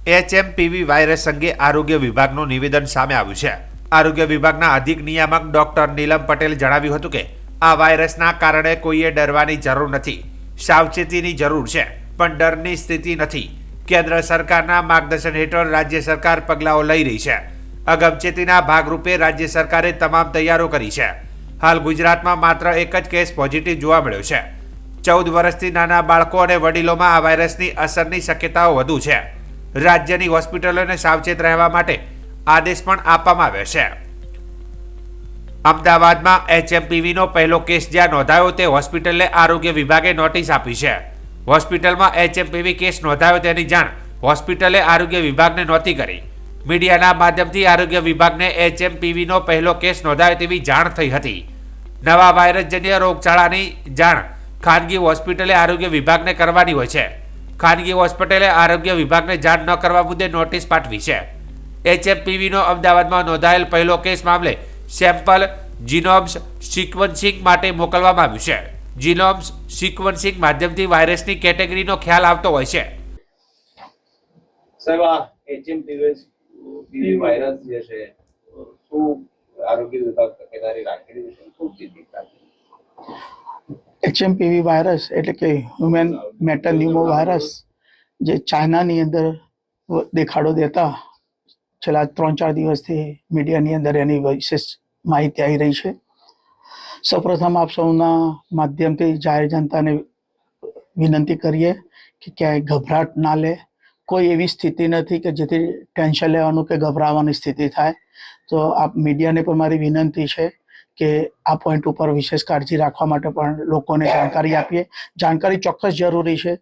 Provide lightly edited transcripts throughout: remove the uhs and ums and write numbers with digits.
HMPV virus અંગે આરોગ્ય વિભાગનું નિવેદન સામે આવ્યું છે। આરોગ્ય વિભાગના અધિક નિયામક ડોક્ટર નીલમ પટેલે જણાવ્યું હતું કે આ વાયરસના કારણે કોઈએ ડરવાની જરૂર નથી, સાવચેતીની જરૂર છે, પણ ડરની સ્થિતિ નથી। કેન્દ્ર સરકારના માર્ગદર્શન હેઠળ રાજ્ય સરકાર પગલાઓ લઈ રહી છે। અગમચેતીના ભાગરૂપે રાજ્ય સરકારે તમામ તૈયારીઓ કરી છે। હાલ ગુજરાતમાં માત્ર એક જ કેસ પોઝિટિવ જોવા મળ્યો છે। 14 વર્ષથી નાના બાળકો અને વડીલોમાં આ વાયરસની અસરની શક્યતાઓ વધુ છે। રાજ્યની હોસ્પિટલોને સાવચેત રહેવા માટે આદેશ પણ આપવામાં આવ્યો છે। અમદાવાદમાં એચએમપીવીનો પહેલો કેસ જ્યાં નોંધાયો તે હોસ્પિટલને આરોગ્ય વિભાગે નોટિસ આપી છે। હોસ્પિટલમાં એચએમપીવી કેસ નોંધાયો તેની જાણ હોસ્પિટલે આરોગ્ય વિભાગને નહોતી કરી। મીડિયાના માધ્યમથી આરોગ્ય વિભાગને એચએમપીવીનો પહેલો કેસ નોંધાયો તેવી જાણ થઈ હતી। નવા વાયરસજન્ય રોગચાળાની જાણ ખાનગી હોસ્પિટલે આરોગ્ય વિભાગને કરવાની હોય છે। ખાનગી હોસ્પિટલે આરોગ્ય વિભાગને જાણ ન કરવા મુદ્દે નોટિસ પાઠવી છે। એચએમપીવીનો અમદાવાદમાં નોંધાયેલ પહેલો કેસ મામલે સેમ્પલ જીનોમ્સ સિક્વન્સિંગ માટે મોકલવામાં આવ્યું છે। જીનોમ્સ સિક્વન્સિંગ માધ્યમથી વાયરસની કેટેગરીનો ખ્યાલ આવતો હોય છે। સાહેબ, આ એચએમપીવી વાયરસ જે છે શું આરોગ્ય વિભાગ તકેદારી રાખેલી છે, શું સ્થિતિ એચએમપીવી વાયરસ એટલે કે હ્યુમન મેટલ ન્યુમો વાયરસ જે ચાઇનાની અંદર દેખાડો દેતા છેલ્લા 3-4 દિવસથી મીડિયાની અંદર એની વિશેષ માહિતી આવી રહી છે। સૌપ્રથમ આપ સૌના માધ્યમથી જાહેર જનતાને વિનંતી કરીએ કે ક્યાંય ગભરાટ ના લે। કોઈ એવી સ્થિતિ નથી કે જેથી ટેન્શન લેવાનું કે ગભરાવાની સ્થિતિ થાય। તો આપ મીડિયાને પણ મારી વિનંતી છે કે આ પોઈન્ટ ઉપર વિશેષ કાળજી રાખવા માટે પણ લોકોને જાણકારી આપીએ। જાણકારી ચોક્કસ જરૂરી છે,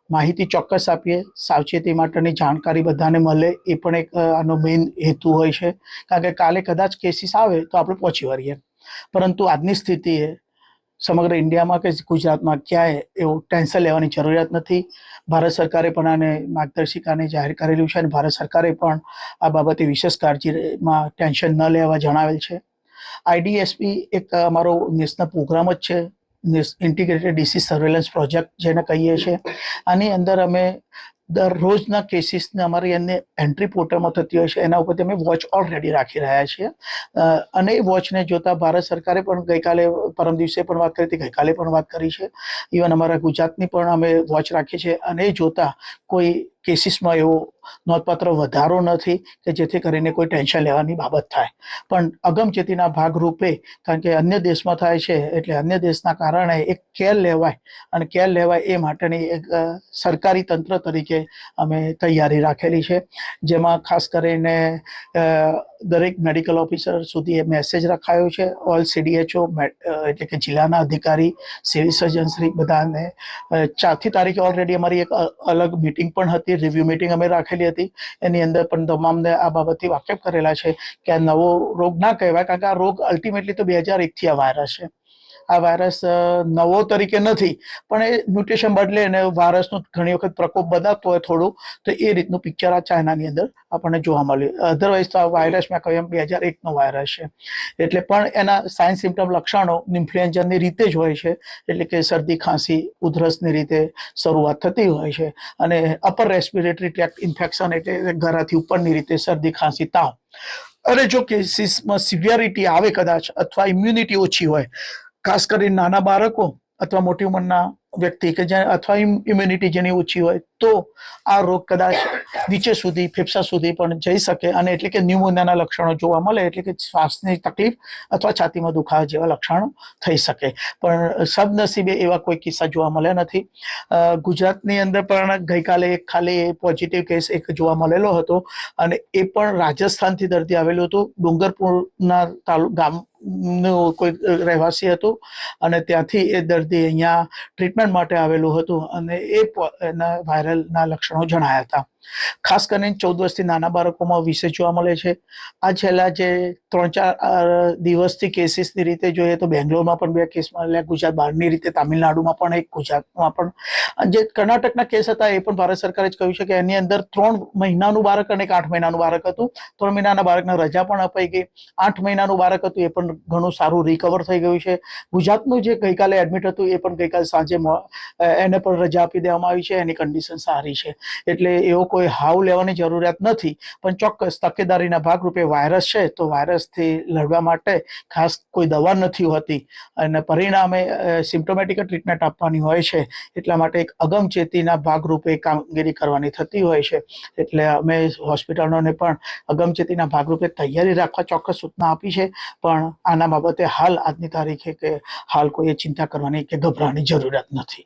માહિતી ચોક્કસ આપીએ, સાવચેતી માટેની જાણકારી બધાને મળે એ પણ એક આનો મેઇન હેતુ હોય છે। કારણ કે કાલે કદાચ કેસીસ આવે તો આપણે પહોંચી વળીએ, પરંતુ આજની સ્થિતિએ સમગ્ર ઇન્ડિયામાં કે ગુજરાતમાં ક્યાંય એવું ટેન્શન લેવાની જરૂરિયાત નથી। ભારત સરકારે પણ આને માર્ગદર્શિકાને જાહેર કરેલું છે અને ભારત સરકારે પણ આ બાબતે વિશેષ કાળજીમાં ટેન્શન ન લેવા જણાવેલ છે। આઈડીએસપી એક અમારો નેશનલ પ્રોગ્રામ જ છે, ઇન્ટિગ્રેટેડ ડિસીઝ સર્વેલન્સ પ્રોજેક્ટ જેને કહીએ છીએ। આની અંદર અમે દરરોજના કેસીસને અમારી એને એન્ટ્રી પોર્ટલમાં થતી હોય છે, એના ઉપરથી અમે વોચ ઓલરેડી રાખી રહ્યા છીએ। અને એ વોચને જોતા ભારત સરકારે પણ ગઈકાલે પરમ દિવસે પણ વાત કરી હતી, ગઈકાલે પણ વાત કરી છે, ઇવન અમારા ગુજરાતની પણ અમે વોચ રાખી છે। અને એ જોતા કોઈ કેસીસમાં એવો નોંધપાત્ર વધારો નથી કે જેથી કરીને કોઈ ટેન્શન લેવાની બાબત થાય। પણ અગમચેતીના ભાગરૂપે કારણ કે અન્ય દેશમાં થાય છે એટલે અન્ય દેશના કારણે એક કેર લેવાય અને કેર લેવાય એ માટેની એક સરકારી તંત્ર તરીકે અમે તૈયારી રાખેલી છે। જેમાં ખાસ કરીને દરેક મેડિકલ ઓફિસર સુધી એ મેસેજ રખાયો છે। ઓલ સીડીએચઓ એટલે કે જિલ્લાના અધિકારી, સિવિલ સર્જનશ્રી બધાને 4મી તારીખે ઓલરેડી અમારી એક અલગ મિટિંગ પણ હતી, રિવ્યુ મિટિંગ અમે રાખેલી હતી। એની અંદર પણ તમામને આ બાબતથી વાકેફ કરેલા છે કે આ નવો રોગ ના કહેવાય, કારણ કે આ રોગ અલ્ટિમેટલી તો 2001થી આ વાયરસ છે। આ વાયરસ નવો તરીકે નથી, પણ એ મ્યુટેશન બદલે અને વાયરસનો ઘણી વખત પ્રકોપ બદલાતો હોય થોડું, તો એ રીતનું પિક્ચર આ ચાઇનાની અંદર આપણને જોવા મળ્યું। અધરવાઇઝ તો આ વાયરસ મેં કહ્યું એમ 2001નો વાયરસ છે। એટલે પણ એના સાઇન સિમ્ટમ લક્ષણો ઇન્ફ્લુએન્ઝાની રીતે જ હોય છે, એટલે કે શરદી, ખાંસી, ઉધરસની રીતે શરૂઆત થતી હોય છે અને અપર રેસ્પિરેટરી ટ્રેક્ટ ઇન્ફેક્શન એટલે ગળાથી ઉપરની રીતે શરદી, ખાંસી, તાવ। અને જો કેસીસમાં સિવિયરિટી આવે કદાચ અથવા ઇમ્યુનિટી ઓછી હોય, ખાસ કરીને નાના બાળકો અથવા મોટી ઉંમરના વ્યક્તિ કે જ્યાં અથવા ઇમ્યુનિટી જેની ઓછી હોય, તો આ રોગ કદાચ નીચે સુધી ફેફસા સુધી પણ જઈ શકે અને એટલે કે ન્યુમોનિયાના લક્ષણો જોવા મળે, એટલે કે શ્વાસની તકલીફ અથવા છાતીમાં દુખાવા જેવા લક્ષણો થઈ શકે। પણ સદનસીબે એવા કોઈ કિસ્સા જોવા મળ્યા નથી। ગુજરાતની અંદર પણ ગઈકાલે એક ખાલી પોઝિટિવ કેસ એક જોવા મળેલો હતો અને એ પણ રાજસ્થાનથી દર્દી આવેલું હતું। ડુંગરપુરના ગામ કોઈ રહેવાસી હતો અને ત્યાંથી એ દર્દી અહીંયા ટ્રીટમેન્ટ માટે આવેલું હતું અને એના વાયરલના લક્ષણો જણાયા હતા। ખાસ કરીને 14 વર્ષથી નાના બાળકોમાં વિશેષ જોવા મળે છે। આ છેલ્લા જે 3-4 દિવસથી કેસીસની રીતે જોઈએ તો બેંગ્લોરમાં પણ 2 કેસ મળ્યા, ગુજરાત બહારની રીતે તમિલનાડુમાં પણ એક, ગુજરાતમાં પણ જે કર્ણાટકના કેસ હતા એ પણ ભારત સરકારે જ કહ્યું છે કે એની અંદર 3 મહિનાનું બાળક અને 8 મહિનાનું બાળક હતું। 3 મહિનાના બાળકને રજા પણ અપાઈ ગઈ। 8 મહિનાનું બાળક હતું એ પણ ઘણું સારું રિકવર થઈ ગયું છે। ગુજરાતનું જે ગઈકાલે એડમિટ હતું એ પણ ગઈકાલે સાંજે એને પણ રજા આપી દેવામાં આવી છે, એની કન્ડિશન સારી છે। એટલે એવો કોઈ હાવ લેવાની જરૂરિયાત નથી, પણ ચોક્કસ તકેદારીના ભાગરૂપે વાયરસ છે તો વાયરસથી લડવા માટે ખાસ કોઈ દવા નથી હોતી અને પરિણામે સિમ્પ્ટોમેટિક ટ્રીટમેન્ટ આપવાની હોય છે. એટલા માટે એક અગમચેતીના ભાગરૂપે કામગીરી કરવાની થતી હોય છે. એટલે અમે હોસ્પિટલોને પણ અગમચેતીના ભાગરૂપે તૈયારી રાખવા ચોક્કસ સૂચના આપી છે. પણ આના બાબતે હાલ આજની તારીખે કે હાલ કોઈએ ચિંતા કરવાની કે ગભરાવાની જરૂરિયાત નથી.